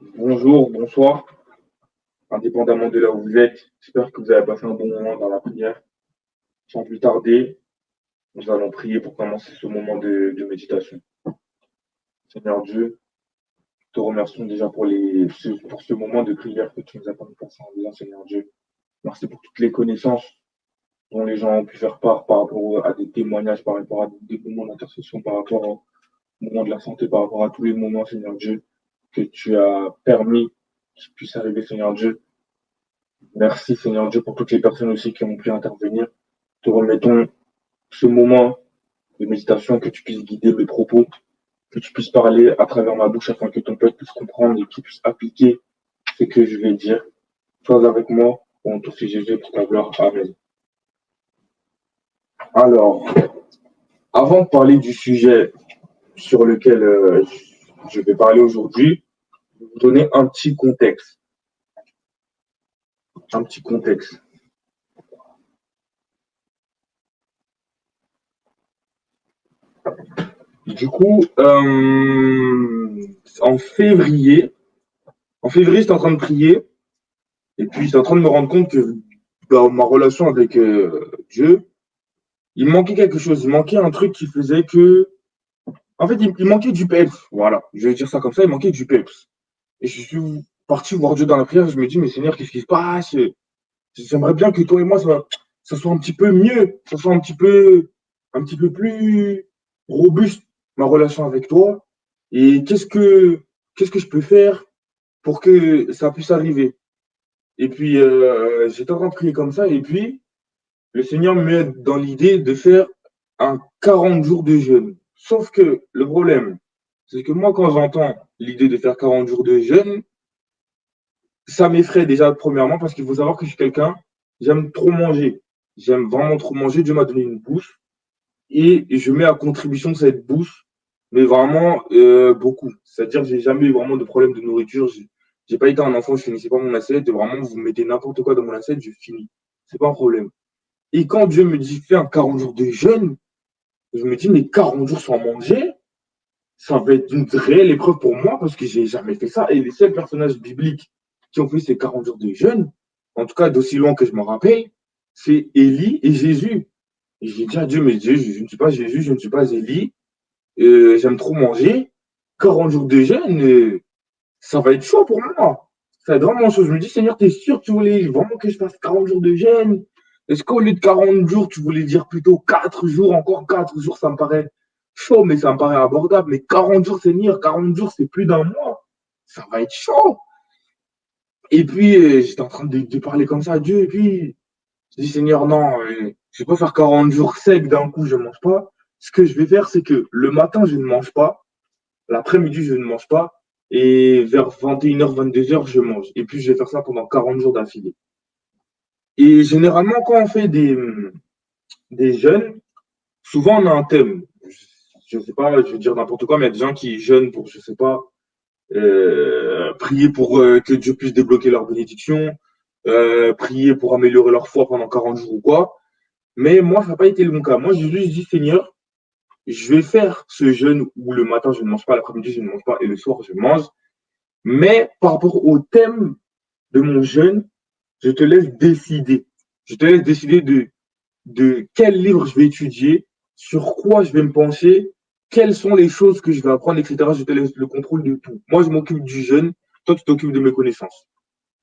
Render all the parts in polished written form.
Bonjour, bonsoir, indépendamment de là où vous êtes. J'espère que vous avez passé un bon moment dans la prière. Sans plus tarder, nous allons prier pour commencer ce moment de méditation. Seigneur Dieu, te remercions déjà pour ce moment de prière que tu nous as permis de passer en disant, Seigneur Dieu. Merci pour toutes les connaissances dont les gens ont pu faire part par rapport à des témoignages, par rapport à des moments d'intercession, par rapport au moment de la santé, par rapport à tous les moments, Seigneur Dieu, que tu as permis qu'ils puissent arriver, Seigneur Dieu. Merci Seigneur Dieu pour toutes les personnes aussi qui ont pu intervenir. Te remettons ce moment de méditation, que tu puisses guider mes propos, que tu puisses parler à travers ma bouche afin que ton peuple puisse comprendre et qu'il puisse appliquer ce que je vais dire. Sois avec moi, pour ton fils Jésus, pour ta gloire. Amen. Alors, avant de parler du sujet sur lequel je vais parler aujourd'hui, je vais vous donner un petit contexte. Un petit contexte. Du coup, en février, j'étais en train de prier et puis j'étais en train de me rendre compte que dans ma relation avec Dieu, il manquait quelque chose. Il manquait un truc qui faisait que, en fait, il manquait du peps. Voilà, je vais dire ça comme ça, il manquait du peps. Et je suis parti voir Dieu dans la prière. Je me dis, mais Seigneur, qu'est-ce qui se passe? J'aimerais bien que toi et moi, ça soit un petit peu mieux, ça soit un petit peu plus robuste ma relation avec toi. Et qu'est-ce que je peux faire pour que ça puisse arriver? Et puis, j'étais en train de prier comme ça, et puis, le Seigneur me met dans l'idée de faire un 40 jours de jeûne. Sauf que le problème, c'est que moi, quand j'entends l'idée de faire 40 jours de jeûne, ça m'effraie déjà, premièrement, parce qu'il faut savoir que je suis quelqu'un, j'aime trop manger. J'aime vraiment trop manger. Dieu m'a donné une bouche, et je mets à contribution cette bouche, mais vraiment beaucoup. C'est-à-dire que j'ai jamais eu vraiment de problème de nourriture. J'ai pas été un enfant, je finissais pas mon assiette. Vraiment, vous mettez n'importe quoi dans mon assiette, je finis. C'est pas un problème. Et quand Dieu me dit fais un 40 jours de jeûne, je me dis mais 40 jours sans manger, ça va être une réelle épreuve pour moi parce que j'ai jamais fait ça. Et les seuls personnages bibliques qui ont fait ces 40 jours de jeûne, en tout cas d'aussi loin que je me rappelle, c'est Élie et Jésus. Et j'ai dit à Dieu, mais Dieu, je ne suis pas Jésus, je ne suis pas Élie, j'aime trop manger. 40 jours de jeûne, ça va être chaud pour moi. Ça va être vraiment chaud. Je me dis, Seigneur, t'es sûr que tu voulais vraiment que je fasse 40 jours de jeûne? Est-ce qu'au lieu de 40 jours, tu voulais dire plutôt 4 jours, encore 4 jours, ça me paraît chaud, mais ça me paraît abordable. Mais 40 jours, Seigneur, 40 jours, c'est plus d'un mois. Ça va être chaud. Et puis, j'étais en train de parler comme ça à Dieu. Et puis, je dis, Seigneur, non, je ne vais pas faire 40 jours secs d'un coup, je ne mange pas. Ce que je vais faire, c'est que le matin, je ne mange pas. L'après-midi, je ne mange pas. Et vers 21h, 22h, je mange. Et puis, je vais faire ça pendant 40 jours d'affilée. Et généralement, quand on fait des jeûnes, souvent on a un thème. Je ne sais pas, je vais dire n'importe quoi, mais il y a des gens qui jeûnent pour, je ne sais pas, prier pour que Dieu puisse débloquer leur bénédiction, prier pour améliorer leur foi pendant 40 jours ou quoi. Mais moi, ça n'a pas été mon cas. Moi, j'ai juste dit, Seigneur, je vais faire ce jeûne où le matin, je ne mange pas, l'après-midi, je ne mange pas, et le soir, je mange. Mais par rapport au thème de mon jeûne, je te laisse décider. Je te laisse décider de quel livre je vais étudier, sur quoi je vais me pencher, quelles sont les choses que je vais apprendre, etc. Je te laisse le contrôle de tout. Moi, je m'occupe du jeûne, toi, tu t'occupes de mes connaissances.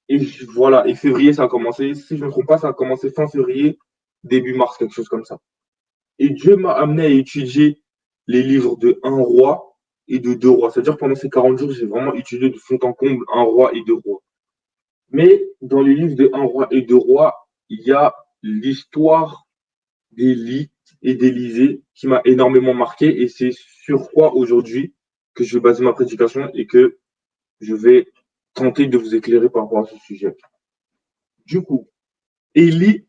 Et voilà, et février, ça a commencé, si je ne me trompe pas, ça a commencé fin février, début mars, quelque chose comme ça. Et Dieu m'a amené à étudier les livres de un roi et de deux rois. C'est-à-dire pendant ces 40 jours, j'ai vraiment étudié de fond en comble un roi et deux rois. Mais dans les livres de un roi et deux rois, il y a l'histoire d'Élie et d'Élysée qui m'a énormément marqué et c'est sur quoi aujourd'hui que je vais baser ma prédication et que je vais tenter de vous éclairer par rapport à ce sujet. Du coup, Élie,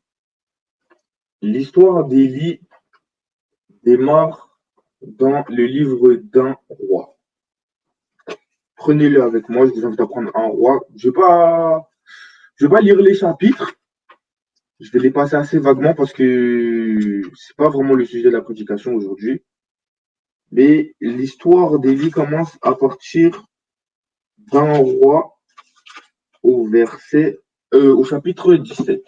l'histoire d'Élie démarre dans le livre d'un roi. Prenez-le avec moi, je vous invite à prendre un roi. Je vais pas lire les chapitres, je vais les passer assez vaguement parce que c'est pas vraiment le sujet de la prédication aujourd'hui. Mais l'histoire d'Élie commence à partir d'un roi au chapitre 17.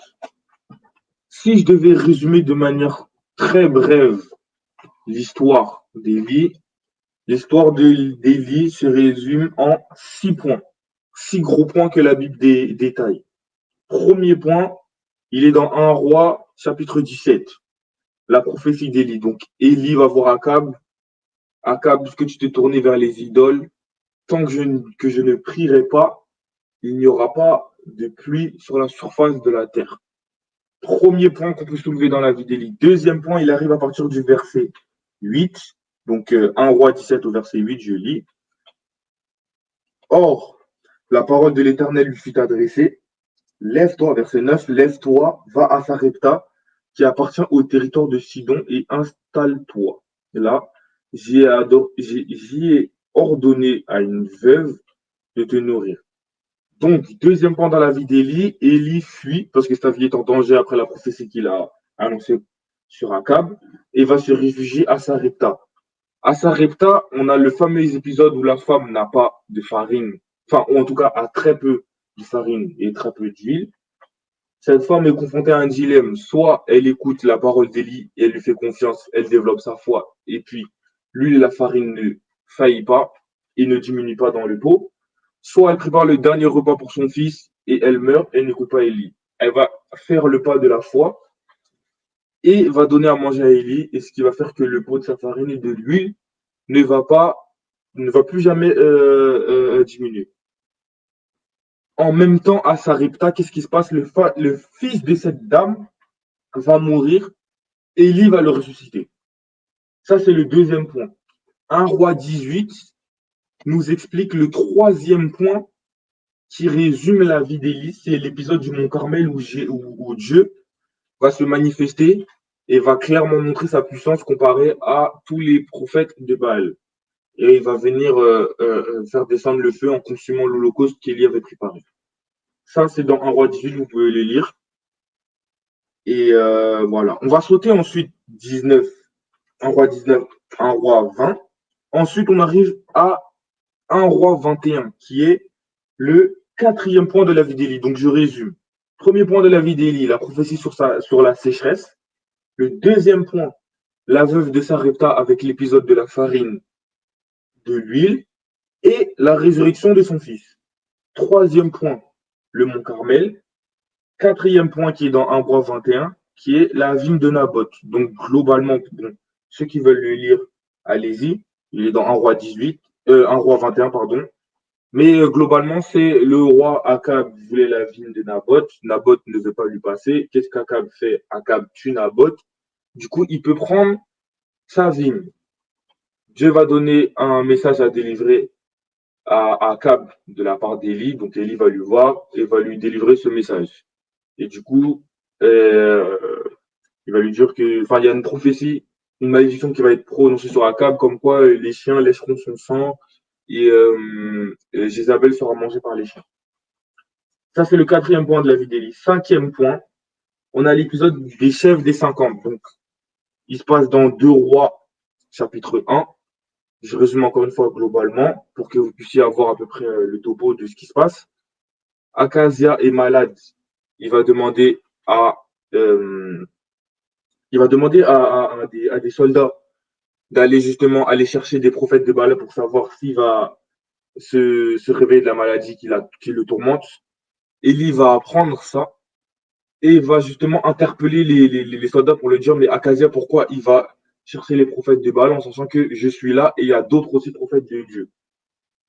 Si je devais résumer de manière très brève l'histoire d'Élie se résume en 6 points. 6 gros points que la Bible détaille. Premier point, il est dans 1 roi, chapitre 17. La prophétie d'Élie. Donc, Élie va voir Akab. Akab, puisque tu t'es tourné vers les idoles, tant que je ne prierai pas, il n'y aura pas de pluie sur la surface de la terre. Premier point qu'on peut soulever dans la vie d'Élie. Deuxième point, il arrive à partir du verset 8. Donc, 1 roi 17 au verset 8, je lis. Or, la parole de l'Éternel lui fut adressée. Lève-toi, verset 9, lève-toi, va à Sarepta, qui appartient au territoire de Sidon, et installe-toi. Là, j'y ai ordonné à une veuve de te nourrir. Donc, deuxième point dans la vie d'Élie, Élie fuit, parce que sa vie est en danger après la prophétie qu'il a annoncée sur Akab, et va se réfugier à Sarepta. À Sarepta, on a le fameux épisode où la femme n'a pas de farine, enfin, ou en tout cas a très peu de farine et très peu d'huile. Cette femme est confrontée à un dilemme. Soit elle écoute la parole d'Élie et elle lui fait confiance, elle développe sa foi, et puis l'huile et la farine ne faillissent pas et ne diminuent pas dans le pot. Soit elle prépare le dernier repas pour son fils et elle meurt et n'écoute pas Élie. Elle va faire le pas de la foi et va donner à manger à Élie, et ce qui va faire que le pot de sa farine et de l'huile ne va pas, ne va plus jamais diminuer. En même temps, à Sarepta, qu'est-ce qui se passe? Le fils de cette dame va mourir et Élie va le ressusciter. Ça, c'est le deuxième point. 1 roi 18 nous explique le troisième point qui résume la vie d'Élie. C'est l'épisode du Mont Carmel où Dieu va se manifester et va clairement montrer sa puissance comparée à tous les prophètes de Baal. Et il va venir faire descendre le feu en consumant l'holocauste qu'Élie avait préparé. Ça, c'est dans 1 roi 18, vous pouvez les lire. Et voilà. On va sauter ensuite 19, 1 roi 19, 1 roi 20. Ensuite, on arrive à 1 roi 21, qui est le quatrième point de la vie d'Élie. Donc, je résume. Premier point de la vie d'Élie, la prophétie sur la sécheresse. Le deuxième point, la veuve de Sarepta avec l'épisode de la farine, de l'huile et la résurrection de son fils. Troisième point, le mont Carmel. Quatrième point qui est dans 1 roi 21, qui est la vigne de Naboth. Donc, globalement, bon, ceux qui veulent le lire, allez-y. Il est dans 1 roi 18, 1 roi 21, pardon. Mais globalement, c'est le roi Akab voulait la vigne de Naboth. Naboth ne veut pas lui passer. Qu'est-ce qu'Akab fait? Akab tue Naboth. Du coup, il peut prendre sa vigne. Dieu va donner un message à délivrer à Akab de la part d'Élie. Donc, Élie va lui voir et va lui délivrer ce message. Et du coup, il va lui dire que, enfin, il y a une prophétie, une malédiction qui va être prononcée sur Akab, comme quoi les chiens lécheront son sang et Jézabel sera mangée par les chiens. Ça, c'est le quatrième point de la vie d'Élie. Cinquième point, on a l'épisode des chefs des 50. Donc, il se passe dans 2 rois, chapitre 1. Je résume encore une fois globalement pour que vous puissiez avoir à peu près le topo de ce qui se passe. Akazia est malade. Il va demander à, euh, à des soldats d'aller justement aller chercher des prophètes de Baal pour savoir s'il va se réveiller de la maladie qui le tourmente. Élie va apprendre ça et va justement interpeller les soldats pour leur dire, mais Akazia, pourquoi il va chercher les prophètes de Baal en sachant que je suis là et il y a d'autres aussi prophètes de Dieu.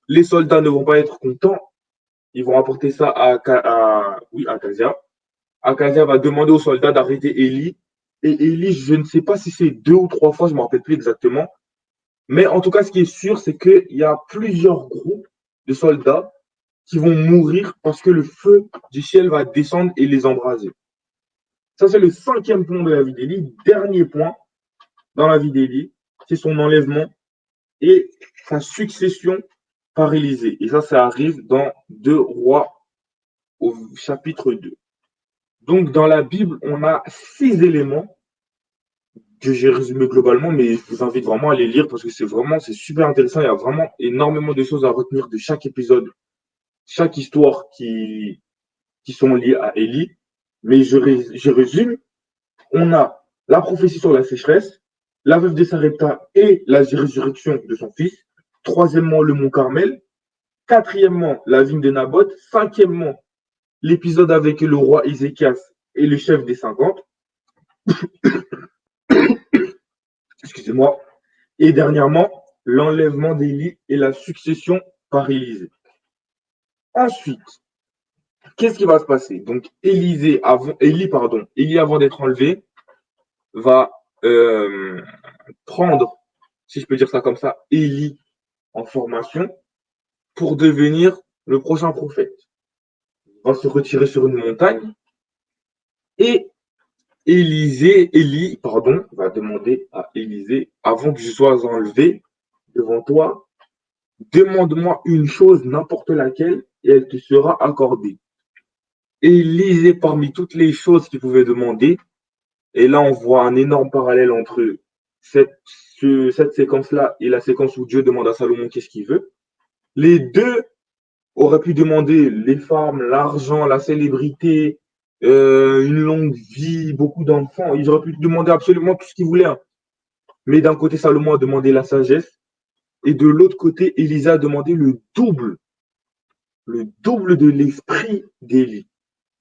Les soldats ne vont pas être contents, ils vont apporter ça à Akazia. Akazia va demander aux soldats d'arrêter Élie. Et Élie, je ne sais pas si c'est 2 ou 3 fois, je ne me rappelle plus exactement. Mais en tout cas, ce qui est sûr, c'est qu'il y a plusieurs groupes de soldats qui vont mourir parce que le feu du ciel va descendre et les embraser. Ça, c'est le 5e point de la vie d'Élie. Dernier point dans la vie d'Élie, c'est son enlèvement et sa succession par Élisée. Et ça arrive dans 2 rois au chapitre 2. Donc, dans la Bible, on a 6 éléments que j'ai résumés globalement, mais je vous invite vraiment à les lire parce que c'est super intéressant. Il y a vraiment énormément de choses à retenir de chaque épisode chaque histoire qui sont liées à Élie. Mais je résume. On a la prophétie sur la sécheresse, la veuve de Sarepta et la résurrection de son fils. Troisièmement, le mont Carmel. Quatrièmement, la vigne de Naboth. Cinquièmement, l'épisode avec le roi Ézéchias et le chef des 50. Excusez-moi. Et dernièrement, l'enlèvement d'Élie et la succession par Élisée. Ensuite, qu'est-ce qui va se passer? Donc, Élie, avant d'être enlevé, va prendre, si je peux dire ça comme ça, Élie en formation pour devenir le prochain prophète. Il va se retirer sur une montagne et Élie va demander à Élisée, avant que je sois enlevé devant toi, demande-moi une chose, n'importe laquelle, et elle te sera accordée. Élisée, parmi toutes les choses qu'il pouvait demander, et là on voit un énorme parallèle entre cette séquence-là et la séquence où Dieu demande à Salomon qu'est-ce qu'il veut. Les deux auraient pu demander les femmes, l'argent, la célébrité, une longue vie, beaucoup d'enfants. Ils auraient pu demander absolument tout ce qu'ils voulaient. Hein. Mais d'un côté, Salomon a demandé la sagesse, et de l'autre côté, Élisée a demandé le double de l'esprit d'Élie.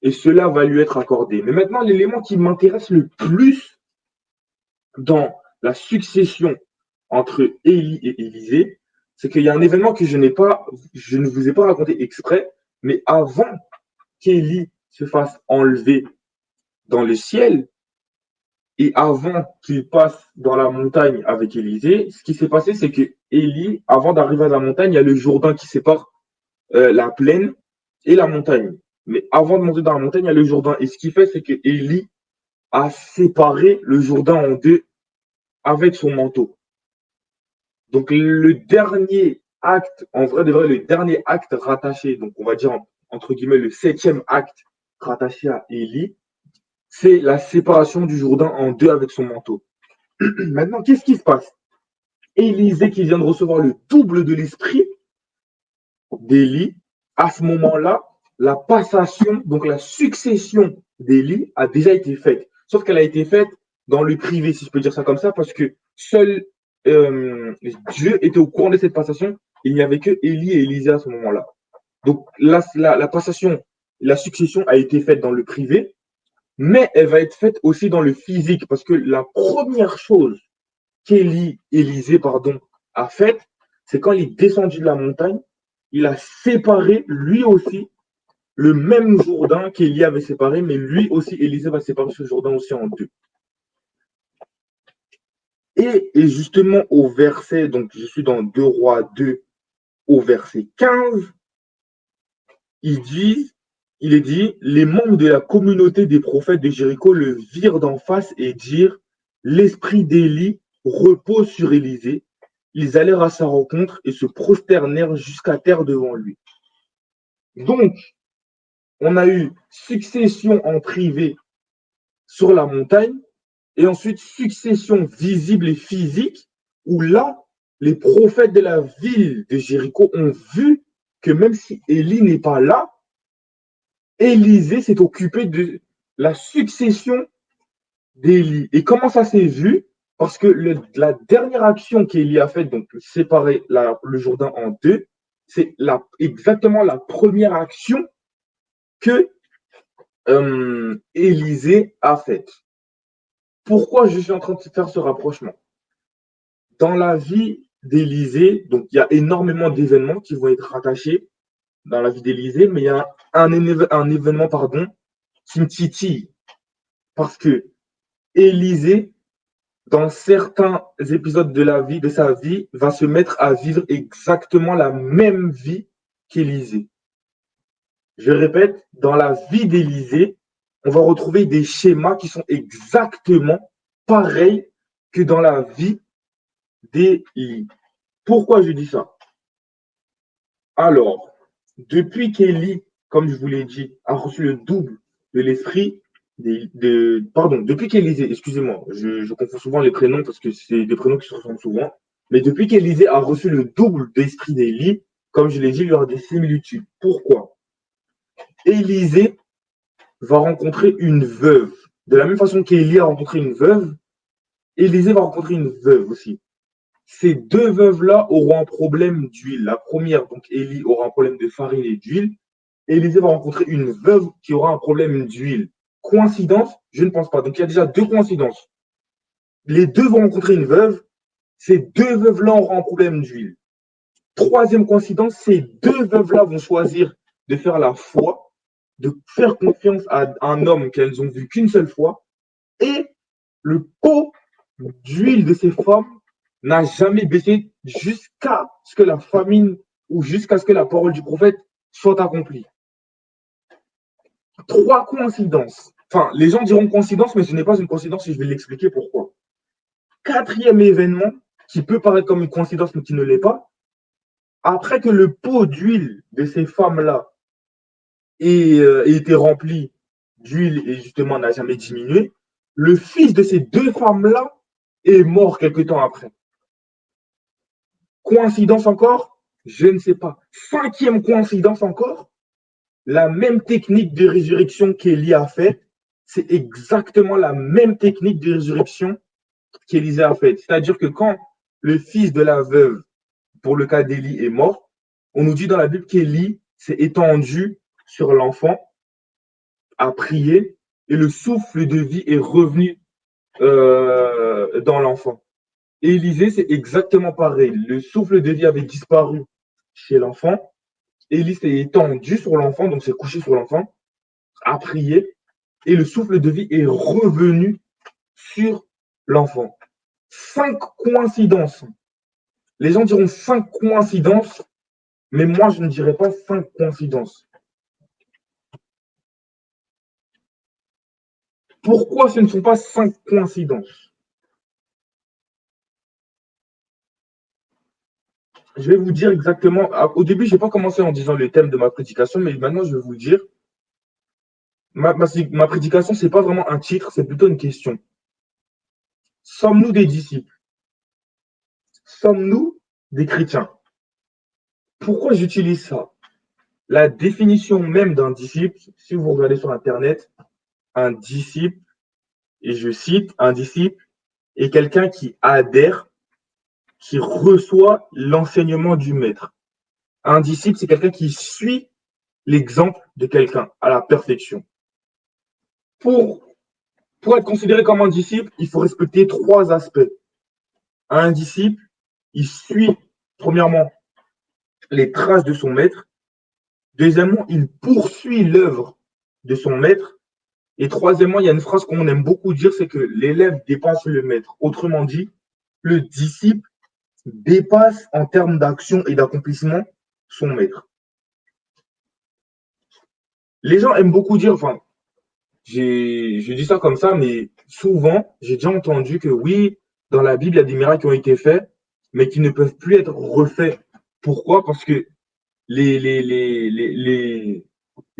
Et cela va lui être accordé. Mais maintenant, l'élément qui m'intéresse le plus dans la succession entre Élie et Élisée, c'est qu'il y a un événement que je ne vous ai pas raconté exprès, mais avant qu'Élie se fasse enlever dans le ciel et avant qu'il passe dans la montagne avec Élisée, ce qui s'est passé, c'est que Élie, avant d'arriver à la montagne, il y a le Jourdain qui sépare la plaine et la montagne. Mais avant de monter dans la montagne, il y a le Jourdain. Et ce qu'il fait, c'est que Élie a séparé le Jourdain en deux avec son manteau. Donc le dernier acte, en vrai de vrai, le dernier acte rattaché, donc on va dire entre guillemets le 7e acte rattaché à Élie, c'est la séparation du Jourdain en deux avec son manteau. Maintenant, qu'est-ce qui se passe? Élisée qui vient de recevoir le double de l'esprit d'Élie, à ce moment-là, la passation, donc la succession d'Élie a déjà été faite. Sauf qu'elle a été faite dans le privé, si je peux dire ça comme ça, parce que seul Dieu était au courant de cette passation. Il n'y avait que Élie et Élisée à ce moment-là. Donc la passation, la succession a été faite dans le privé, mais elle va être faite aussi dans le physique, parce que la première chose qu'Élisée a faite, c'est quand il est descendu de la montagne, il a séparé lui aussi le même Jourdain qu'Élie avait séparé, mais lui aussi, Élisée va séparer ce Jourdain aussi en deux. Et justement au verset, donc je suis dans 2 Rois 2, au verset 15, il est dit, les membres de la communauté des prophètes de Jéricho le virent d'en face et dirent, l'esprit d'Élie repose sur Élisée. Ils allèrent à sa rencontre et se prosternèrent jusqu'à terre devant lui. Donc, on a eu succession en privé sur la montagne et ensuite succession visible et physique où là, les prophètes de la ville de Jéricho ont vu que même si Élie n'est pas là, Élisée s'est occupé de la succession d'Élie. Et comment ça s'est vu? Parce que la dernière action qu'Élie a faite, donc séparer le Jourdain en deux, c'est exactement la première action que Élisée a faite. Pourquoi je suis en train de faire ce rapprochement? Dans la vie d'Élisée, donc il y a énormément d'événements qui vont être rattachés dans la vie d'Élisée, mais il y a un événement qui me titille. Parce que Élisée, dans certains épisodes de sa vie, va se mettre à vivre exactement la même vie qu'Élisée. Je répète, dans la vie d'Élisée, on va retrouver des schémas qui sont exactement pareils que dans la vie d'Élie. Pourquoi je dis ça? Alors, depuis qu'Élie, comme je vous l'ai dit, a reçu le double de l'esprit, depuis qu'Élisée, excusez-moi, je confonds souvent les prénoms parce que c'est des prénoms qui se ressemblent souvent, mais depuis qu'Élisée a reçu le double d'esprit d'Élie, comme je l'ai dit, il y aura des similitudes. Pourquoi? Élisée va rencontrer une veuve. De la même façon qu'Élie a rencontré une veuve, Élisée va rencontrer une veuve aussi. Ces deux veuves-là auront un problème d'huile. La première, donc Élie, aura un problème de farine et d'huile. Élisée va rencontrer une veuve qui aura un problème d'huile. Coïncidence? Je ne pense pas. Donc il y a déjà deux coïncidences. Les deux vont rencontrer une veuve. Ces deux veuves-là auront un problème d'huile. Troisième coïncidence, ces deux veuves-là vont choisir de faire la foi, de faire confiance à un homme qu'elles ont vu qu'une seule fois. Et le pot d'huile de ces femmes n'a jamais baissé jusqu'à ce que la famine ou jusqu'à ce que la parole du prophète soit accomplie. Trois coïncidences. Enfin, les gens diront coïncidence, mais ce n'est pas une coïncidence et je vais l'expliquer pourquoi. Quatrième événement, qui peut paraître comme une coïncidence, mais qui ne l'est pas, après que le pot d'huile de ces femmes-là ait été rempli d'huile et justement n'a jamais diminué, le fils de ces deux femmes-là est mort quelque temps après. Coïncidence encore? Je ne sais pas. Cinquième coïncidence encore, la même technique de résurrection qu'Élie a faite, c'est exactement la même technique de résurrection qu'Élisée a faite. C'est-à-dire que quand le fils de la veuve, pour le cas d'Élie, est mort, on nous dit dans la Bible qu'Élie s'est étendu sur l'enfant, a prié, et le souffle de vie est revenu dans l'enfant. Élisée, c'est exactement pareil. Le souffle de vie avait disparu chez l'enfant. Élie s'est étendu sur l'enfant, donc s'est couché sur l'enfant, a prié, et le souffle de vie est revenu sur l'enfant. 5 coïncidences. Les gens diront 5 coïncidences, mais moi, je ne dirais pas 5 coïncidences. Pourquoi ce ne sont pas 5 coïncidences? Je vais vous dire exactement. Au début, je n'ai pas commencé en disant le thème de ma prédication, mais maintenant, je vais vous le dire. Ma prédication, ce n'est pas vraiment un titre, c'est plutôt une question. Sommes-nous des disciples? Sommes-nous des chrétiens? Pourquoi j'utilise ça? La définition même d'un disciple, si vous regardez sur Internet, un disciple, et je cite, un disciple est quelqu'un qui adhère, qui reçoit l'enseignement du maître. Un disciple, c'est quelqu'un qui suit l'exemple de quelqu'un à la perfection. Pour être considéré comme un disciple, il faut respecter 3 aspects. Un disciple, il suit, premièrement, les traces de son maître. Deuxièmement, il poursuit l'œuvre de son maître. Et troisièmement, il y a une phrase qu'on aime beaucoup dire, c'est que l'élève dépasse le maître. Autrement dit, le disciple dépasse en termes d'action et d'accomplissement son maître. Les gens aiment beaucoup dire, enfin, je dis ça comme ça, mais souvent, j'ai déjà entendu que oui, dans la Bible, il y a des miracles qui ont été faits, mais qui ne peuvent plus être refaits. Pourquoi? Parce que les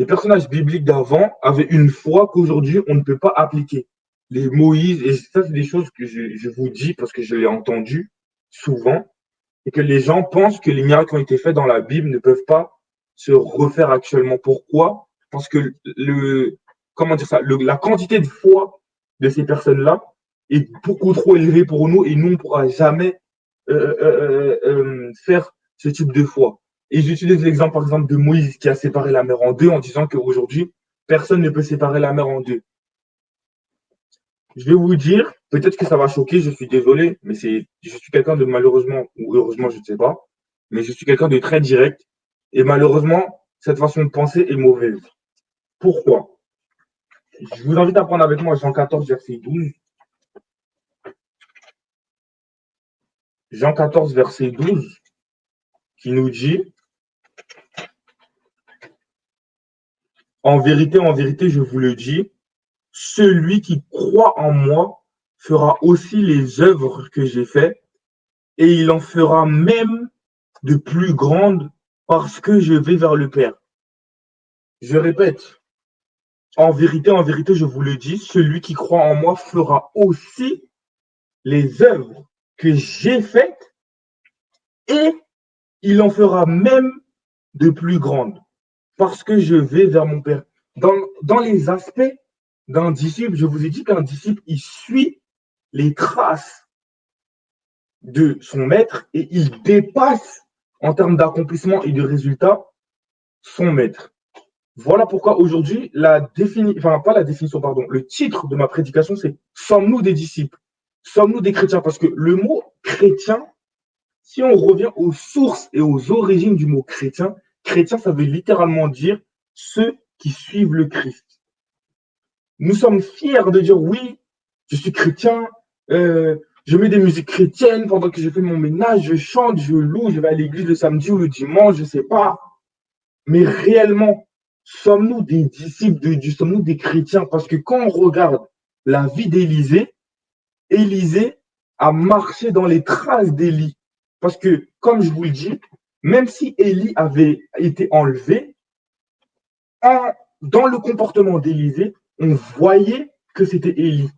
personnages bibliques d'avant avaient une foi qu'aujourd'hui, on ne peut pas appliquer. Les Moïse, et ça, c'est des choses que je vous dis parce que je l'ai entendu souvent, et que les gens pensent que les miracles qui ont été faits dans la Bible ne peuvent pas se refaire actuellement. Pourquoi? Parce que comment dire ça, la quantité de foi de ces personnes-là est beaucoup trop élevée pour nous et nous, on ne pourra jamais faire ce type de foi. Et j'utilise l'exemple, par exemple, de Moïse qui a séparé la mer en deux en disant qu'aujourd'hui, personne ne peut séparer la mer en deux. Je vais vous dire, peut-être que ça va choquer, je suis désolé, mais je suis quelqu'un de malheureusement, ou heureusement, je ne sais pas, mais je suis quelqu'un de très direct. Et malheureusement, cette façon de penser est mauvaise. Pourquoi? Je vous invite à prendre avec moi Jean 14, verset 12. Jean 14, verset 12, qui nous dit, en vérité, je vous le dis, celui qui croit en moi fera aussi les œuvres que j'ai faites, et il en fera même de plus grandes parce que je vais vers le Père. Je répète, en vérité, je vous le dis, celui qui croit en moi fera aussi les œuvres que j'ai faites et il en fera même de plus grandes, parce que je vais vers mon Père. Dans les aspects d'un disciple, je vous ai dit qu'un disciple, il suit les traces de son maître et il dépasse en termes d'accomplissement et de résultats son maître. Voilà pourquoi aujourd'hui, pas la définition, pardon, le titre de ma prédication, c'est Sommes-nous des disciples? Sommes-nous des chrétiens? Parce que le mot chrétien, si on revient aux sources et aux origines du mot chrétien, chrétien, ça veut littéralement dire ceux qui suivent le Christ. Nous sommes fiers de dire oui, je suis chrétien, je mets des musiques chrétiennes pendant que je fais mon ménage, je chante, je loue, je vais à l'église le samedi ou le dimanche, je sais pas. Mais réellement, sommes-nous des disciples de Dieu, sommes-nous des chrétiens? Parce que quand on regarde la vie d'Élisée, Élisée a marché dans les traces d'Élie. Parce que, comme je vous le dis, même si Élie avait été enlevé, dans le comportement d'Élisée, on voyait que c'était Élie.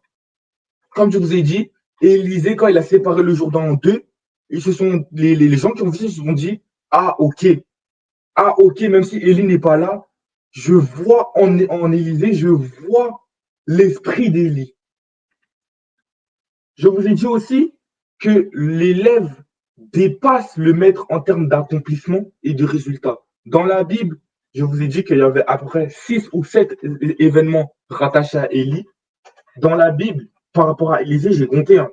Comme je vous ai dit, Élisée, quand il a séparé le Jourdain en deux, les gens qui ont vu ça se sont dit, ah ok, même si Élie n'est pas là, je vois en Élisée, je vois l'esprit d'Élie. Je vous ai dit aussi que l'élève dépasse le maître en termes d'accomplissement et de résultats. Dans la Bible, je vous ai dit qu'il y avait à peu près 6 ou 7 événements rattachés à Élie. Dans la Bible, par rapport à Élisée, j'ai compté un.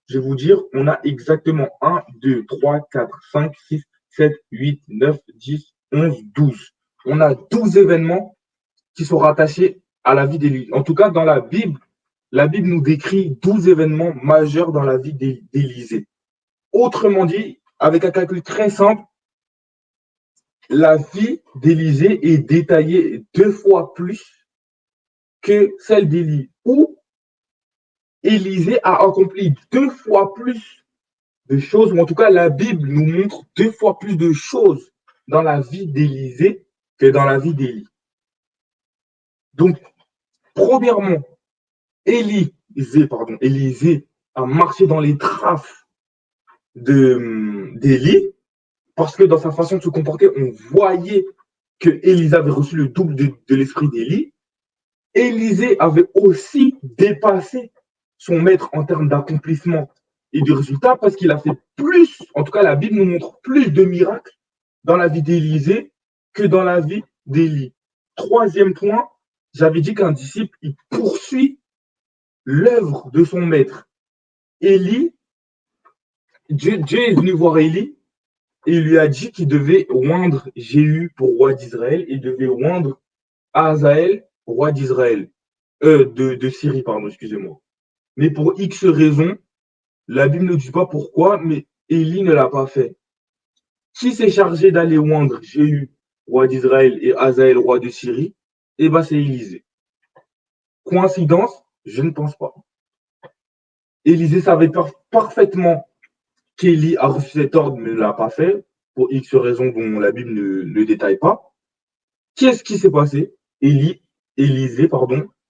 Je vais vous dire, on a exactement 1, 2, 3, 4, 5, 6, 7, 8, 9, 10, 11, 12. On a 12 événements qui sont rattachés à la vie d'Élie. En tout cas, dans la Bible nous décrit 12 événements majeurs dans la vie d'Élisée. Autrement dit, avec un calcul très simple, la vie d'Élisée est détaillée 2 fois plus que celle d'Élie, où Élisée a accompli 2 fois plus de choses, ou en tout cas la Bible nous montre 2 fois plus de choses dans la vie d'Élisée que dans la vie d'Élie. Donc, premièrement, Élisée a marché dans les traces d'Élie, parce que dans sa façon de se comporter, on voyait que Élisée avait reçu le double de l'esprit d'Élie. Élisée avait aussi dépassé son maître en termes d'accomplissement et de résultats, parce qu'il a fait plus, en tout cas la Bible nous montre plus de miracles dans la vie d'Élisée que dans la vie d'Élie. Troisième point, j'avais dit qu'un disciple, il poursuit l'œuvre de son maître. Élie, Dieu est venu voir Élie et il lui a dit qu'il devait oindre Jéhu pour roi d'Israël et devait oindre Hazaël, roi d'Israël. De Syrie, pardon, excusez-moi. Mais pour X raisons, la Bible ne dit pas pourquoi, mais Élie ne l'a pas fait. Qui s'est chargé d'aller oindre Jéhu, roi d'Israël, et Hazaël, roi de Syrie? Eh bien, c'est Élisée. Coïncidence? Je ne pense pas. Élisée savait parfaitement qu'Élie a reçu cet ordre, mais ne l'a pas fait, pour X raisons dont la Bible ne détaille pas. Qu'est-ce qui s'est passé? Élisée,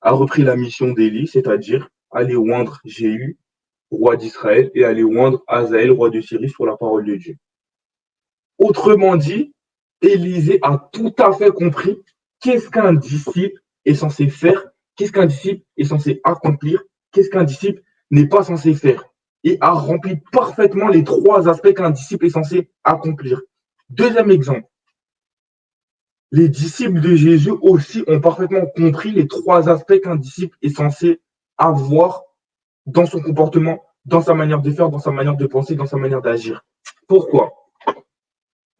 a repris la mission d'Élie, c'est-à-dire aller oindre Jéhu, roi d'Israël, et aller oindre Hazaël, roi de Syrie, sur la parole de Dieu. Autrement dit, Élisée a tout à fait compris qu'est-ce qu'un disciple est censé faire, qu'est-ce qu'un disciple est censé accomplir, qu'est-ce qu'un disciple n'est pas censé faire, et a rempli parfaitement les 3 aspects qu'un disciple est censé accomplir. Deuxième exemple, les disciples de Jésus aussi ont parfaitement compris les 3 aspects qu'un disciple est censé avoir dans son comportement, dans sa manière de faire, dans sa manière de penser, dans sa manière d'agir. Pourquoi?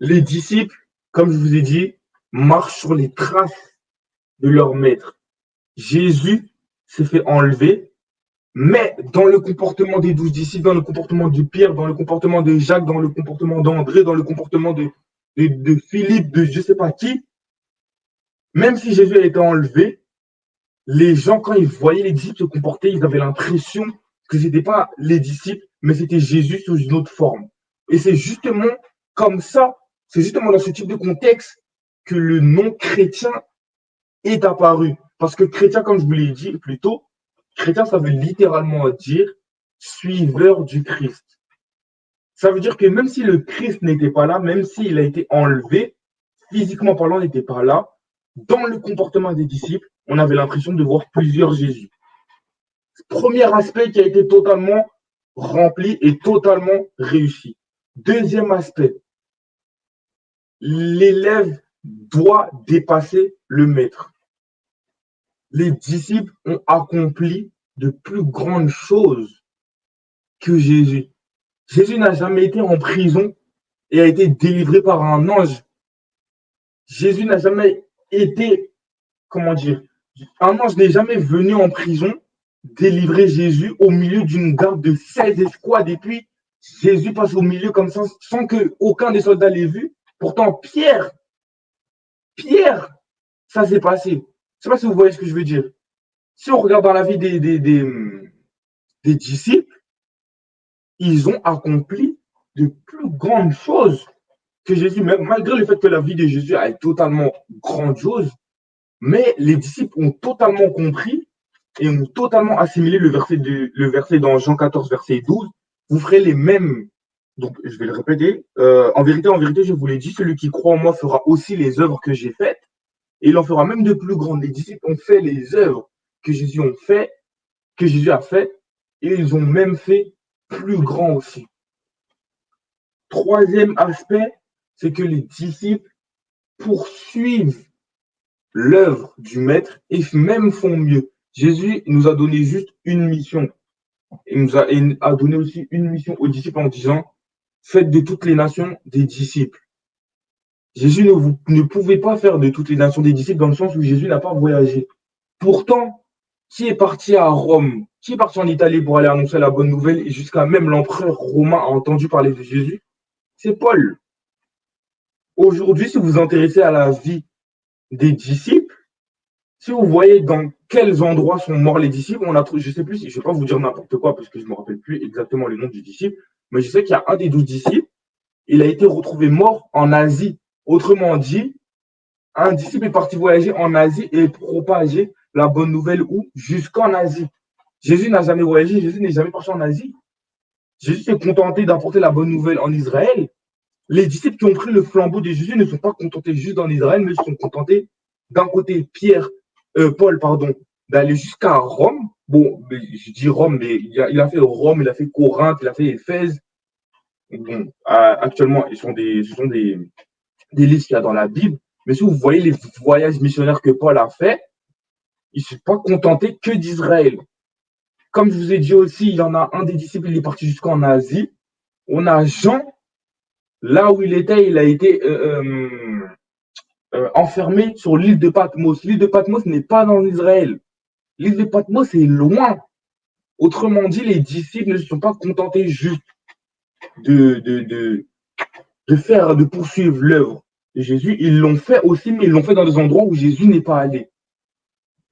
Les disciples, comme je vous ai dit, marchent sur les traces de leur maître. Jésus s'est fait enlever, mais dans le comportement des 12 disciples, dans le comportement de Pierre, dans le comportement de Jacques, dans le comportement d'André, dans le comportement de Philippe, de je ne sais pas qui, même si Jésus a été enlevé, les gens, quand ils voyaient les disciples se comporter, ils avaient l'impression que ce n'était pas les disciples, mais c'était Jésus sous une autre forme. Et c'est justement comme ça, c'est justement dans ce type de contexte que le nom chrétien est apparu. Parce que chrétien, comme je vous l'ai dit plus tôt, chrétien, ça veut littéralement dire suiveur du Christ. Ça veut dire que même si le Christ n'était pas là, même s'il a été enlevé, physiquement parlant, n'était pas là, dans le comportement des disciples, on avait l'impression de voir plusieurs Jésus. Premier aspect qui a été totalement rempli et totalement réussi. Deuxième aspect, l'élève doit dépasser le maître. Les disciples ont accompli de plus grandes choses que Jésus. Jésus n'a jamais été en prison et a été délivré par un ange. Jésus n'a jamais été, comment dire, un ange n'est jamais venu en prison délivrer Jésus au milieu d'une garde de 16 escouades. Et puis, Jésus passe au milieu comme ça, sans que aucun des soldats l'ait vu. Pourtant, Pierre, ça s'est passé. Je ne sais pas si vous voyez ce que je veux dire. Si on regarde dans la vie des disciples, ils ont accompli de plus grandes choses que Jésus, même malgré le fait que la vie de Jésus est totalement grandiose, mais les disciples ont totalement compris et ont totalement assimilé le verset dans Jean 14, verset 12. Vous ferez les mêmes. Donc, je vais le répéter. En vérité, je vous l'ai dit, celui qui croit en moi fera aussi les œuvres que j'ai faites, et il en fera même de plus grandes. Les disciples ont fait les œuvres que Jésus a fait, et ils ont même fait plus grand aussi. Troisième aspect, c'est que les disciples poursuivent l'œuvre du maître et même font mieux. Jésus nous a donné juste une mission. Il nous a donné aussi une mission aux disciples en disant, faites de toutes les nations des disciples. Jésus ne pouvait pas faire de toutes les nations des disciples dans le sens où Jésus n'a pas voyagé. Pourtant, qui est parti à Rome, qui est parti en Italie pour aller annoncer la bonne nouvelle et jusqu'à même l'empereur romain a entendu parler de Jésus? C'est Paul. Aujourd'hui, si vous vous intéressez à la vie des disciples, si vous voyez dans quels endroits sont morts les disciples, je ne sais plus, je ne vais pas vous dire n'importe quoi parce que je ne me rappelle plus exactement le nom du disciple, mais je sais qu'il y a un des 12 disciples, il a été retrouvé mort en Asie. Autrement dit, un disciple est parti voyager en Asie et propager la bonne nouvelle où? Jusqu'en Asie. Jésus n'a jamais voyagé, Jésus n'est jamais parti en Asie. Jésus s'est contenté d'apporter la bonne nouvelle en Israël. Les disciples qui ont pris le flambeau de Jésus ne sont pas contentés juste en Israël, mais ils sont contentés d'un côté Paul, d'aller jusqu'à Rome. Bon, je dis Rome, mais il a fait Rome, il a fait Corinthe, il a fait Éphèse. Bon, actuellement, ce sont des listes qu'il y a dans la Bible. Mais si vous voyez les voyages missionnaires que Paul a fait, il ne s'est pas contenté que d'Israël. Comme je vous ai dit aussi, il y en a un des disciples, il est parti jusqu'en Asie. On a Jean, là où il était, il a été enfermé sur l'île de Patmos. L'île de Patmos n'est pas dans Israël. L'île de Patmos est loin. Autrement dit, les disciples ne se sont pas contentés juste de poursuivre l'œuvre de Jésus. Ils l'ont fait aussi, mais ils l'ont fait dans des endroits où Jésus n'est pas allé.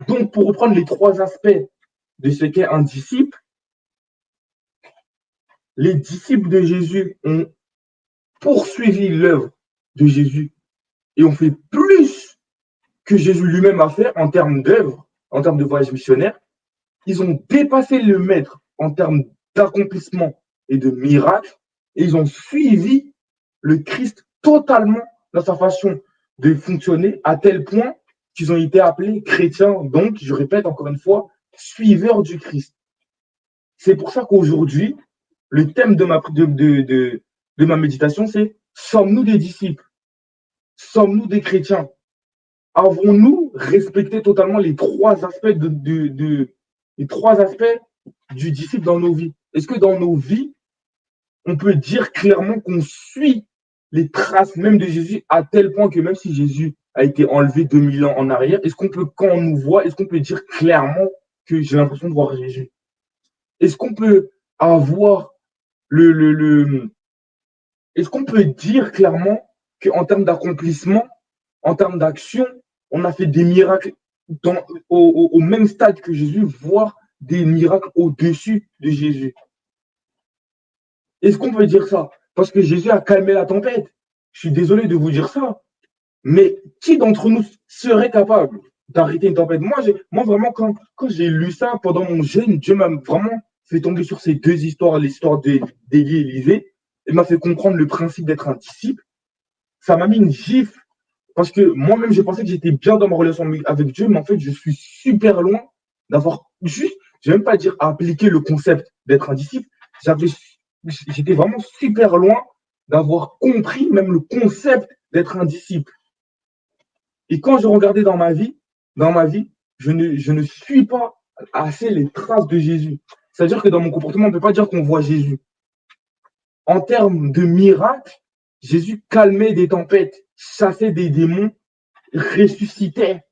Donc, pour reprendre les trois aspects de ce qu'est un disciple, les disciples de Jésus ont poursuivi l'œuvre de Jésus et ont fait plus que Jésus lui-même a fait en termes d'œuvre, en termes de voyage missionnaire. Ils ont dépassé le maître en termes d'accomplissement et de miracles, et ils ont suivi le Christ totalement dans sa façon de fonctionner, à tel point qu'ils ont été appelés chrétiens, donc, je répète encore une fois, suiveurs du Christ. C'est pour ça qu'aujourd'hui, le thème de ma méditation, c'est « Sommes-nous des disciples? Sommes-nous des chrétiens? Avons-nous respecté totalement les trois aspects du disciple dans nos vies? Est-ce que dans nos vies, on peut dire clairement qu'on suit les traces même de Jésus à tel point que même si Jésus a été enlevé 2000 ans en arrière, est-ce qu'on peut, quand on nous voit, est-ce qu'on peut dire clairement que j'ai l'impression de voir Jésus? Est-ce qu'on peut avoir est-ce qu'on peut dire clairement qu'en termes d'accomplissement, en termes d'action, on a fait des miracles au même stade que Jésus, voire des miracles au-dessus de Jésus? Est-ce qu'on peut dire ça? Parce que Jésus a calmé la tempête. Je suis désolé de vous dire ça. Mais qui d'entre nous serait capable d'arrêter une tempête? Moi vraiment, quand j'ai lu ça pendant mon jeûne, Dieu m'a vraiment fait tomber sur ces deux histoires, l'histoire d'Élie et Élisée. il m'a fait comprendre le principe d'être un disciple. Ça m'a mis une gifle parce que moi-même, je pensais que j'étais bien dans ma relation avec Dieu, mais en fait, je suis super loin d'avoir juste, je vais même pas dire appliquer le concept d'être un disciple. J'avais, j'étais vraiment super loin d'avoir compris même le concept d'être un disciple. Et quand je regardais dans ma vie, je ne suis pas assez les traces de Jésus. C'est-à-dire que dans mon comportement, on ne peut pas dire qu'on voit Jésus. En termes de miracles, Jésus calmait des tempêtes, chassait des démons, ressuscitait.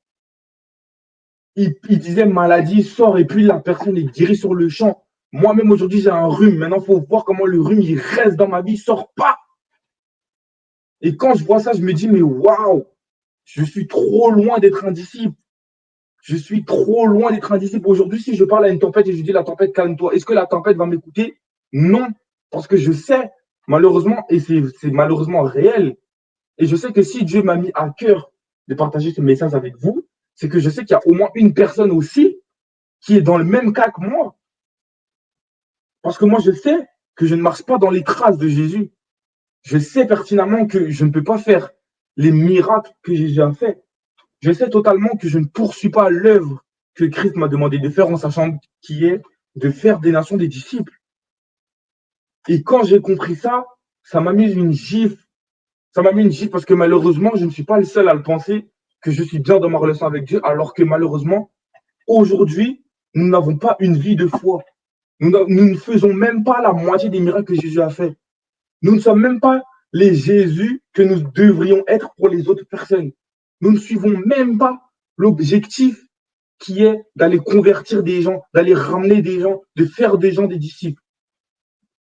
Il disait maladie, sort, et puis la personne est guérie sur le champ. Moi-même aujourd'hui, j'ai un rhume. Maintenant, il faut voir comment le rhume il reste dans ma vie, il sort pas. Et quand je vois ça, je me dis, mais waouh, je suis trop loin d'être un disciple. Je suis trop loin d'être un disciple. Aujourd'hui, si je parle à une tempête et je dis la tempête, calme-toi, est-ce que la tempête va m'écouter? Non, parce que je sais, malheureusement, et c'est malheureusement réel, et je sais que si Dieu m'a mis à cœur de partager ce message avec vous, c'est que je sais qu'il y a au moins une personne aussi qui est dans le même cas que moi. Parce que moi, je sais que je ne marche pas dans les traces de Jésus. Je sais pertinemment que je ne peux pas faire les miracles que Jésus a fait. Je sais totalement que je ne poursuis pas l'œuvre que Christ m'a demandé de faire en sachant qui est de faire des nations des disciples. Et quand j'ai compris ça, ça m'a mis une gifle. Ça m'a mis une gifle parce que malheureusement, je ne suis pas le seul à le penser que je suis bien dans ma relation avec Dieu, alors que malheureusement, aujourd'hui, nous n'avons pas une vie de foi. Nous ne faisons même pas la moitié des miracles que Jésus a fait. Nous ne sommes même pas les Jésus que nous devrions être pour les autres personnes. Nous ne suivons même pas l'objectif qui est d'aller convertir des gens, d'aller ramener des gens, de faire des gens des disciples.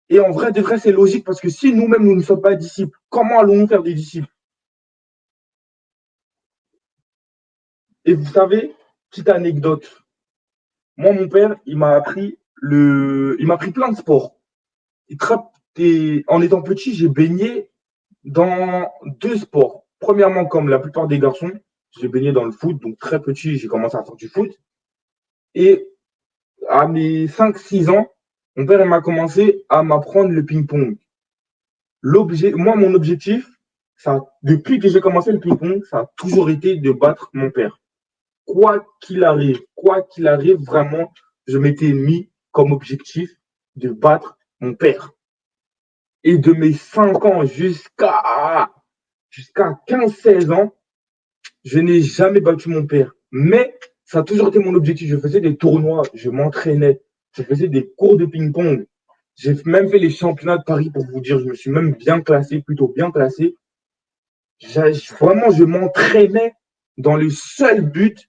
Et en vrai, de vrai, c'est logique parce que si nous-mêmes, nous ne sommes pas disciples, comment allons-nous faire des disciples? Et vous savez, petite anecdote. Moi, mon père, il m'a appris plein de sports. En étant petit, j'ai baigné dans deux sports. Premièrement, comme la plupart des garçons, j'ai baigné dans le foot. Donc, très petit, j'ai commencé à faire du foot. Et à mes 5, 6 ans, mon père m'a commencé à m'apprendre le ping-pong. Moi, mon objectif, depuis que j'ai commencé le ping-pong, ça a toujours été de battre mon père. Quoi qu'il arrive, vraiment, je m'étais mis comme objectif de battre mon père. Et de mes 5 ans jusqu'à 15, 16 ans, je n'ai jamais battu mon père. Mais ça a toujours été mon objectif. Je faisais des tournois, je m'entraînais, je faisais des cours de ping-pong. J'ai même fait les championnats de Paris pour vous dire, je me suis même bien classé, plutôt bien classé. Vraiment, je m'entraînais dans le seul but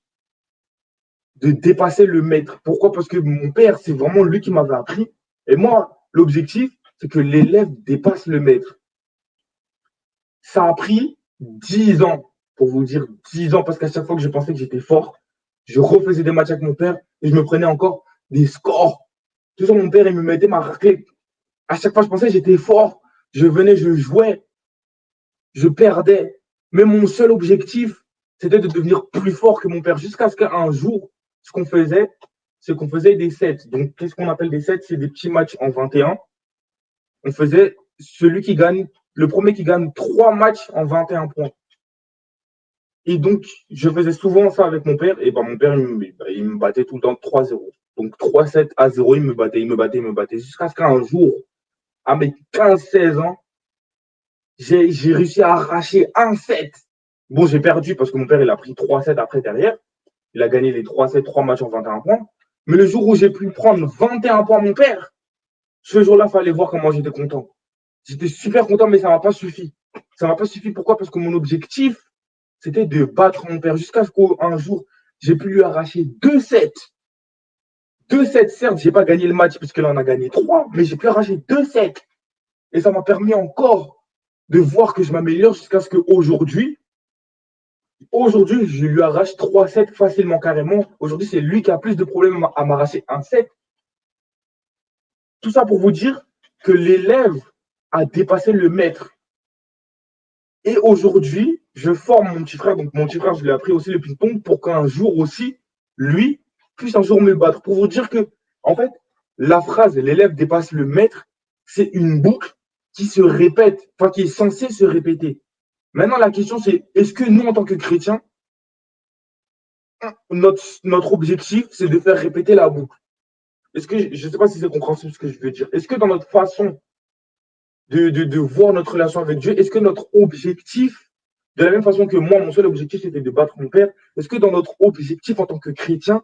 de dépasser le maître. Pourquoi? Parce que mon père, c'est vraiment lui qui m'avait appris. Et moi, l'objectif, c'est que l'élève dépasse le maître. Ça a pris 10 ans, pour vous dire 10 ans, parce qu'à chaque fois que je pensais que j'étais fort, je refaisais des matchs avec mon père et je me prenais encore des scores. Toujours mon père, il me mettait ma raclée. À chaque fois, je pensais que j'étais fort. Je venais, je jouais, je perdais. Mais mon seul objectif, c'était de devenir plus fort que mon père. Jusqu'à ce qu'un jour, ce qu'on faisait, c'est qu'on faisait des sets. Donc, qu'est-ce qu'on appelle des sets? C'est des petits matchs en 21. On faisait le premier qui gagne 3 matchs en 21 points. Et donc, je faisais souvent ça avec mon père. Et ben, mon père, il me battait tout le temps 3-0. Donc, 3-7-0, il me battait. Jusqu'à ce qu'un jour, à mes 15, 16 ans, j'ai réussi à arracher un set. Bon, j'ai perdu parce que mon père, il a pris 3-7 après derrière. Il a gagné les 3-7, 3 matchs en 21 points. Mais le jour où j'ai pu prendre 21 points à mon père, ce jour-là, il fallait voir comment j'étais content. J'étais super content, mais ça ne m'a pas suffi. Ça ne m'a pas suffi. Pourquoi? Parce que mon objectif, c'était de battre mon père jusqu'à ce qu'un jour, j'ai pu lui arracher 2-7. 2-7, certes, je n'ai pas gagné le match puisqu'il en a gagné 3, mais j'ai pu arracher 2-7. Et ça m'a permis encore de voir que je m'améliore jusqu'à ce qu'aujourd'hui, je lui arrache 3-7 facilement, carrément. Aujourd'hui, c'est lui qui a plus de problèmes à m'arracher un 7. Tout ça pour vous dire que l'élève a dépassé le maître. Et aujourd'hui, je forme mon petit frère. Donc, mon petit frère, je lui ai appris aussi le ping-pong pour qu'un jour aussi, lui, puisse un jour me battre. Pour vous dire que, en fait, la phrase l'élève dépasse le maître, c'est une boucle qui se répète, enfin qui est censé se répéter. Maintenant, la question c'est, est-ce que nous, en tant que chrétiens, notre objectif, c'est de faire répéter la boucle? Est-ce que, je ne sais pas si c'est compréhensible ce que je veux dire. Est-ce que dans notre façon de voir notre relation avec Dieu, est-ce que notre objectif, de la même façon que moi, mon seul objectif, c'était de battre mon père, est-ce que dans notre objectif en tant que chrétien,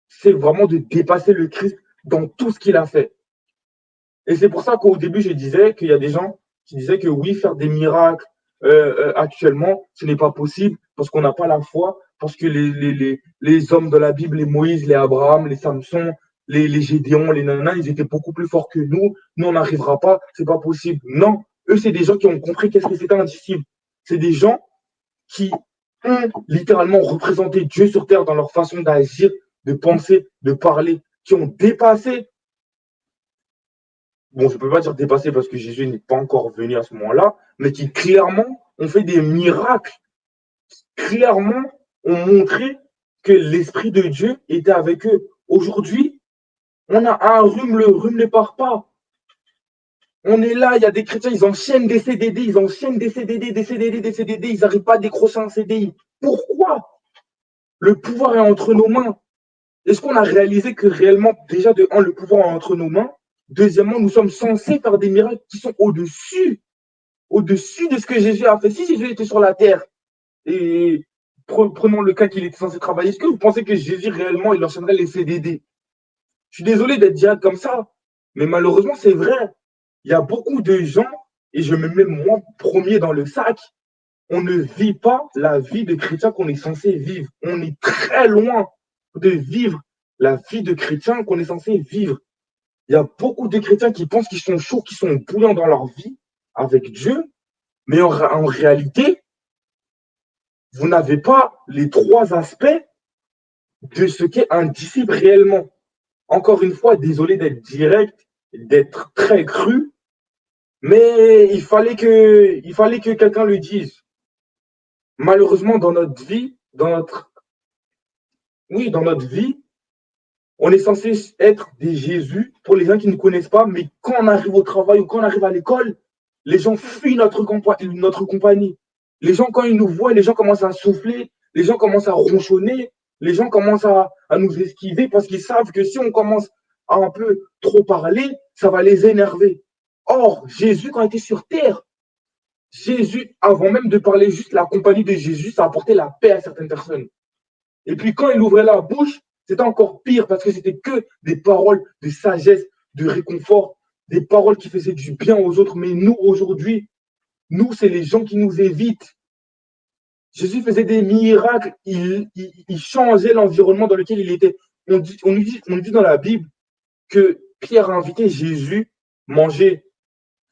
c'est vraiment de dépasser le Christ dans tout ce qu'il a fait? Et c'est pour ça qu'au début, je disais qu'il y a des gens qui disaient que oui, faire des miracles actuellement, ce n'est pas possible parce qu'on n'a pas la foi, parce que les hommes de la Bible, les Moïse, les Abraham, les Samson, les Gédéon, les nanas, ils étaient beaucoup plus forts que nous. Nous, on n'arrivera pas, c'est pas possible. Non, eux, c'est des gens qui ont compris qu'est-ce que c'était un disciple. C'est des gens qui ont littéralement représenté Dieu sur terre dans leur façon d'agir, de penser, de parler, qui ont dépassé. Bon, je ne peux pas dire dépassé parce que Jésus n'est pas encore venu à ce moment-là, mais qui clairement ont fait des miracles, clairement ont montré que l'Esprit de Dieu était avec eux. Aujourd'hui, on a un rhume, le rhume ne part pas. On est là, il y a des chrétiens, ils enchaînent des CDD, ils enchaînent des CDD, des CDD, des CDD, ils n'arrivent pas à décrocher un CDI. Pourquoi? Le pouvoir est entre nos mains. Est-ce qu'on a réalisé que réellement, déjà de un, le pouvoir est entre nos mains? Deuxièmement, nous sommes censés faire des miracles qui sont au-dessus de ce que Jésus a fait. Si Jésus était sur la terre, et prenons le cas qu'il était censé travailler, est-ce que vous pensez que Jésus réellement, il enchaînerait les CDD? Je suis désolé d'être direct comme ça, mais malheureusement, c'est vrai. Il y a beaucoup de gens, et je me mets moi premier dans le sac, on ne vit pas la vie de chrétien qu'on est censé vivre. On est très loin de vivre la vie de chrétien qu'on est censé vivre. Il y a beaucoup de chrétiens qui pensent qu'ils sont chauds, qu'ils sont bouillants dans leur vie avec Dieu, mais en réalité, vous n'avez pas les trois aspects de ce qu'est un disciple réellement. Encore une fois, désolé d'être direct, d'être très cru, mais il fallait que quelqu'un le dise. Malheureusement, dans notre vie, dans notre vie, on est censé être des Jésus pour les gens qui ne connaissent pas, mais quand on arrive au travail ou quand on arrive à l'école, les gens fuient notre compagnie. Les gens, quand ils nous voient, les gens commencent à souffler, les gens commencent à ronchonner, les gens commencent à nous esquiver parce qu'ils savent que si on commence à un peu trop parler, ça va les énerver. Or, Jésus, quand il était sur terre, Jésus, avant même de parler juste la compagnie de Jésus, ça apportait la paix à certaines personnes. Et puis quand il ouvrait la bouche, c'était encore pire parce que c'était que des paroles de sagesse, de réconfort, des paroles qui faisaient du bien aux autres. Mais nous, aujourd'hui, nous, c'est les gens qui nous évitent. Jésus faisait des miracles, il changeait l'environnement dans lequel il était. On nous dit dans la Bible que Pierre a invité Jésus manger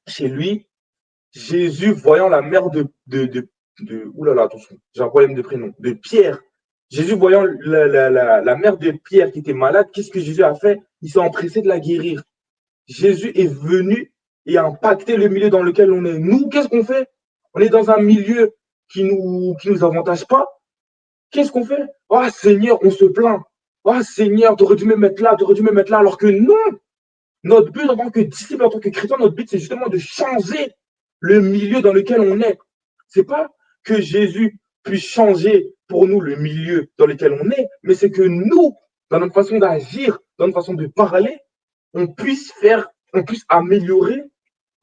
chez lui. Jésus, voyant la mère oulala, attention, j'ai un problème de prénom, de Pierre. Jésus, voyant la mère de Pierre qui était malade, qu'est-ce que Jésus a fait? Il s'est empressé de la guérir. Jésus est venu et a impacté le milieu dans lequel on est. Nous, qu'est-ce qu'on fait? On est dans un milieu qui nous avantage pas. Qu'est-ce qu'on fait? Ah, Seigneur, on se plaint. Ah, Seigneur, t'aurais dû me mettre là, t'aurais dû me mettre là. Alors que non, notre but en tant que disciple, en tant que chrétien, notre but, c'est justement de changer le milieu dans lequel on est. C'est pas que Jésus puisse changer pour nous le milieu dans lequel on est, mais c'est que nous, dans notre façon d'agir, dans notre façon de parler, on puisse améliorer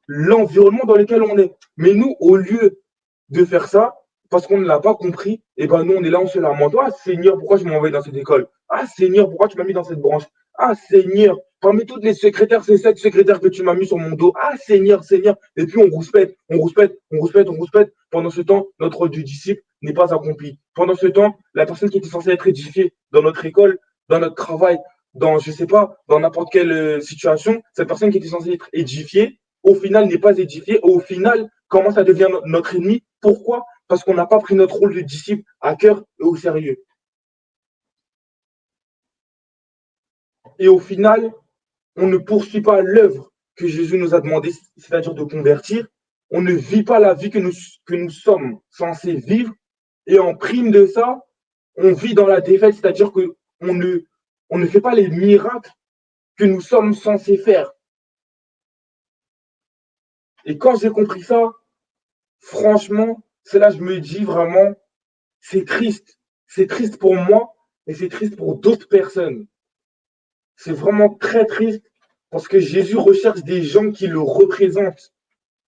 l'environnement dans lequel on est. Mais nous, au lieu de faire ça, parce qu'on ne l'a pas compris, et ben nous, on est là, on se lamente. Ah, Seigneur, pourquoi je m'en vais dans cette école? Ah, Seigneur, pourquoi tu m'as mis dans cette branche? Ah, Seigneur, parmi toutes les secrétaires, c'est cette secrétaire que tu m'as mis sur mon dos. Ah, Seigneur, Seigneur. Et puis on rouspète, on rouspète, on rouspète, on rouspète. Pendant ce temps, notre rôle de disciple n'est pas accompli. Pendant ce temps, la personne qui était censée être édifiée dans notre école, dans notre travail, dans, je sais pas, dans n'importe quelle situation, cette personne qui était censée être édifiée, au final n'est pas édifiée, au final commence à devenir notre ennemi. Pourquoi? Parce qu'on n'a pas pris notre rôle de disciple à cœur et au sérieux. Et au final, on ne poursuit pas l'œuvre que Jésus nous a demandé, c'est-à-dire de convertir. On ne vit pas la vie que nous sommes censés vivre. Et en prime de ça, on vit dans la défaite, c'est-à-dire qu'on ne fait pas les miracles que nous sommes censés faire. Et quand j'ai compris ça, franchement, c'est là que je me dis vraiment, c'est triste. C'est triste pour moi et c'est triste pour d'autres personnes. C'est vraiment très triste parce que Jésus recherche des gens qui le représentent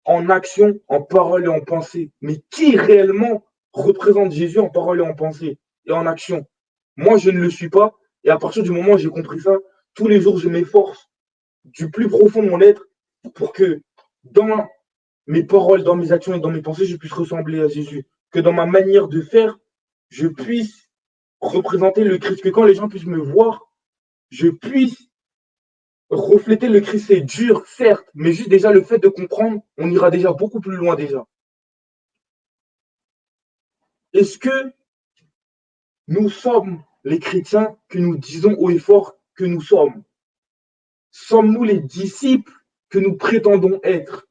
en action, en parole et en pensée. Mais qui réellement représente Jésus en parole et en pensée et en action? Moi, je ne le suis pas. Et à partir du moment où j'ai compris ça, tous les jours, je m'efforce du plus profond de mon être pour que dans mes paroles, dans mes actions et dans mes pensées, je puisse ressembler à Jésus. Que dans ma manière de faire, je puisse représenter le Christ. Que quand les gens puissent me voir, je puisse refléter le Christ. C'est dur, certes, mais juste déjà le fait de comprendre, on ira déjà beaucoup plus loin déjà. Est-ce que nous sommes les chrétiens que nous disons haut et fort que nous sommes? Sommes-nous les disciples que nous prétendons être?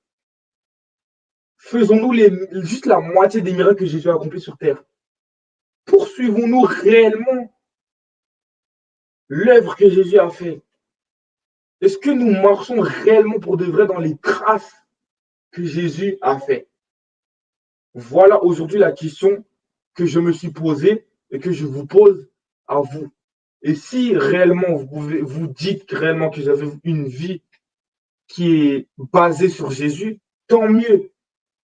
Faisons-nous juste la moitié des miracles que Jésus a accomplis sur terre? Poursuivons-nous réellement l'œuvre que Jésus a faite? Est-ce que nous marchons réellement pour de vrai dans les traces que Jésus a faites? Voilà aujourd'hui la question que je me suis posée et que je vous pose à vous. Et si réellement vous dites réellement que vous avez une vie qui est basée sur Jésus, tant mieux.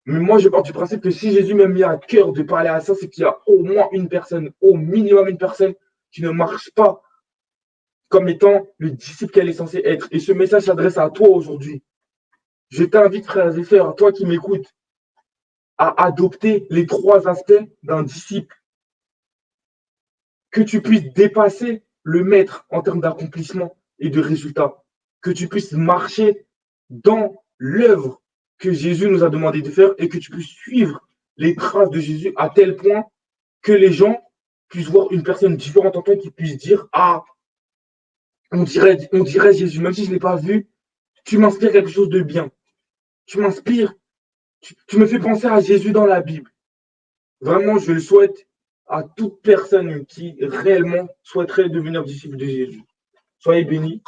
Mais moi, je pars du principe que si Jésus m'a mis à cœur de parler à ça, c'est qu'il y a au moins une personne, au minimum une personne qui ne marche pas comme étant le disciple qu'elle est censée être. Et ce message s'adresse à toi aujourd'hui. Je t'invite, frères et sœurs, toi qui m'écoutes, à adopter les 3 aspects d'un disciple. Que tu puisses dépasser le maître en termes d'accomplissement et de résultats. Que tu puisses marcher dans l'œuvre que Jésus nous a demandé de faire et que tu puisses suivre les traces de Jésus à tel point que les gens puissent voir une personne différente en toi qui puisse dire ah, on dirait Jésus, même si je ne l'ai pas vu, tu m'inspires quelque chose de bien. Tu m'inspires, tu me fais penser à Jésus dans la Bible. Vraiment, je le souhaite à toute personne qui réellement souhaiterait devenir disciple de Jésus. Soyez bénis.